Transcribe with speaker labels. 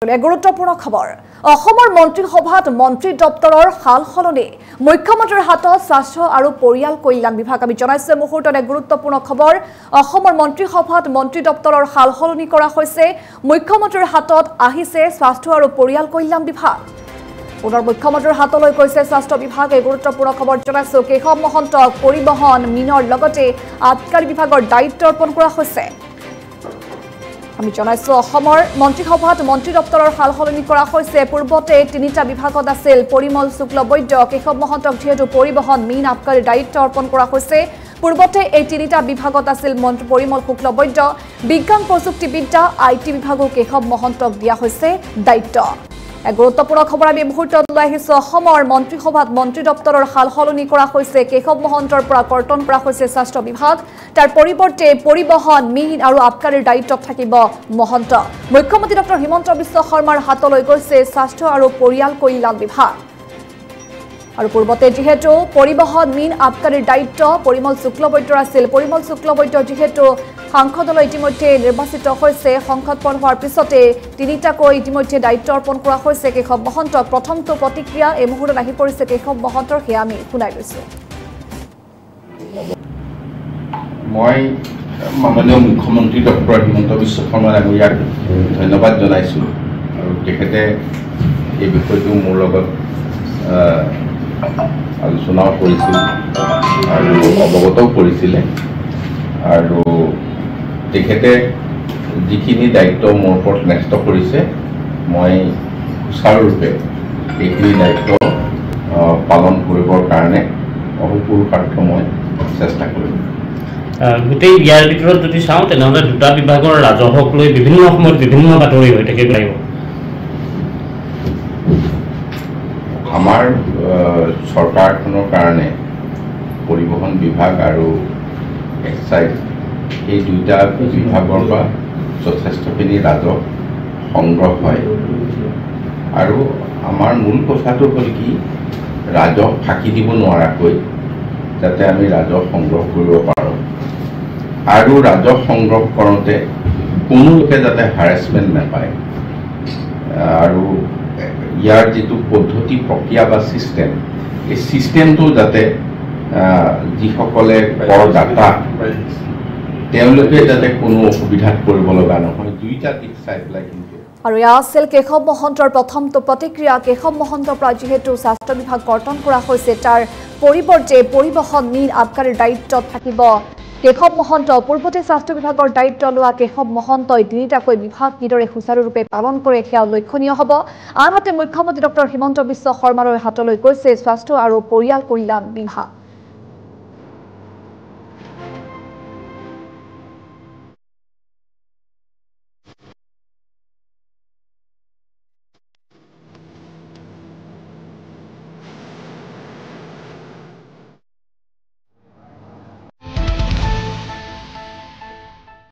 Speaker 1: গুৰুত্বপূৰ্ণ খবৰ অসমৰ মন্ত্ৰীসভাত মন্ত্ৰী দপ্তৰৰ হাল সলনি মুখ্যমন্ত্ৰীৰ হাতত স্বাস্থ্য আৰু পৰিয়াল কল্যাণ বিভাগ আমি জনাইছো মুহূৰ্তত গুৰুত্বপূৰ্ণ খবৰ অসমৰ মন্ত্ৰীসভাত মন্ত্ৰী দপ্তৰৰ হাল সলনি কৰা হৈছে মুখ্যমন্ত্ৰীৰ হাতত আহিছে স্বাস্থ্য আৰু পৰিয়াল কল্যাণ বিভাগ পুনৰ মুখ্যমন্ত্ৰীৰ হাতলৈ গৈছে স্বাস্থ্য বিভাগে গুৰুত্বপূৰ্ণ খবৰ জনাইছো কেশৱ মহন্তক পৰিবহণ মিনৰ লগতে আবকাৰী বিভাগৰ দায়িত্ব অৰ্পণ কৰা হৈছে আমি জনাইছো অসমৰ মন্ত্ৰীসভাত মন্ত্ৰী দপ্তৰৰ হাল সলনি কৰা হৈছে পূৰ্বতে তিনিটা বিভাগত আছিল পৰিমল শুক্লবৈদ্য কেশৱ মহন্তক যেহেতু পৰিবহণ মীন আবকাৰী দায়িত্ব অৰ্পণ কৰা হৈছে পূৰ্বতে এই তিনিটা বিভাগত আছিল পৰিমল শুক্লবৈদ্য বিজ্ঞান প্ৰযুক্তিবিদ্যা আইটি বিভাগো কেশৱ মহন্তক দিয়া হৈছে দায়িত্ব গুৰুত্বপূৰ্ণ খবৰ আমি মুহূৰ্তত লৈ আহিছো অসমৰ মন্ত্ৰীসভাত মন্ত্ৰী দপ্তৰৰ হাল সলনি কৰা হৈছে কেশৱ মহন্তৰ পৰা কৰ্তন কৰা হৈছে স্বাস্থ্য বিভাগ তাৰ পৰিৱৰ্তে পৰিবহণ মীন আৰু আবকাৰীৰ দায়িত্বত থাকিব মহন্ত মুখ্যমন্ত্ৰী ডক্টৰ হিমন্ত বিশ্ব শৰ্মাৰ হাতলৈ গৈছে স্বাস্থ্য আৰু পৰিয়াল কল্যাণ বিভাগ আৰু পূৰ্বতে যেহেতু পৰিবহণ মীন আবকাৰীৰ দায়িত্ব পৰিমল শুক্লবৈদ্যৰ আছিল পৰিমল শুক্লবৈদ্য যেহেতু সাংসদলৈ ইতিমধ্যে নিৰ্বাচিত হৈছে সংসদ পদ হোৱাৰ পিছতে তিনিটাকৈ ইতিমধ্যে দায়িত্ব অৰ্পণ কৰা হৈছে কেশৱ মহন্তক প্ৰথমটো প্ৰতিক্ৰিয়া এই মুহূৰ্তত আহি পৰিছে কেশৱ মহন্তৰ সেয়া আমি শুনাই লৈছো
Speaker 2: মই মাননীয় মুখ্যমন্ত্ৰী ডক্টৰ হিমন্ত বিশ্ব শৰ্মা ডাঙৰীয়াক ধন্যবাদ জনাইছোঁ আৰু তেখেতে এই বিষয়টো মোৰ লগত আলোচনাও কৰিছিল আৰু অৱগতও কৰিছিলে আৰু তেখেতে যিখিনি দায়িত্ব মোৰ ওপৰত ন্যস্ত কৰিছে মই সুচাৰুৰূপে এইখিনি দায়িত্ব পালন কৰিবৰ কাৰণে অহোপুৰুষাৰ্থ মই চেষ্টা কৰিম
Speaker 3: গোটেই ইয়াৰ ভিতৰত যদি চাওঁ তেনেহ'লে দুটা বিভাগৰ ৰাজহক লৈ বিভিন্ন সময়ত বিভিন্ন বাতৰি হৈ থাকিব লাগিব
Speaker 2: আমাৰ চৰকাৰখনৰ কাৰণে পৰিবহণ বিভাগ আৰু এক্সাইজ এই দুটা বিভাগৰ পৰা যথেষ্টখিনি ৰাজহ সংগ্ৰহ হয় আৰু আমাৰ মূল কথাটো হ'ল কি ৰাজহ ফাঁকি দিব নোৱাৰাকৈ যাতে আমি ৰাজহ সংগ্ৰহ কৰিব পাৰোঁ আৰু ৰাজহ সংগ্ৰহ কৰোঁতে কোনো লোকে যাতে হাৰেছমেণ্ট নাপায় আৰু ইয়াৰ যিটো পদ্ধতি প্ৰক্ৰিয়া বা ছিষ্টেম এই ছিষ্টেমটো যাতে যিসকলে কৰদাতা তেওঁলোকে যাতে কোনো অসুবিধাত পৰিব লগা নহয় দুইটা দিশ চাই পেলাই কিন্তু
Speaker 1: আৰু ইয়া আছিল কেশৱ মহন্তৰ প্ৰথমটো প্ৰতিক্ৰিয়া কেশৱ মহন্তৰ পৰা যিহেতু স্বাস্থ্য বিভাগ গঠন কৰা হৈছে তাৰ পৰিৱৰ্তে পৰিবহণ মীন আবকাৰীৰ দায়িত্বত থাকিব কেশৱ মহন্ত পূৰ্বতে স্বাস্থ্য বিভাগৰ দায়িত্ব লোৱা কেশৱ মহন্তই তিনিটাকৈ বিভাগ কিদৰে সুচাৰুৰূপে পালন কৰে সেয়া লক্ষণীয় হ'ব আনহাতে মুখ্যমন্ত্ৰী ডক্টৰ হিমন্ত বিশ্ব শৰ্মাৰ হাতলৈ গৈছে স্বাস্থ্য আৰু পৰিয়াল কল্যাণ বিভাগ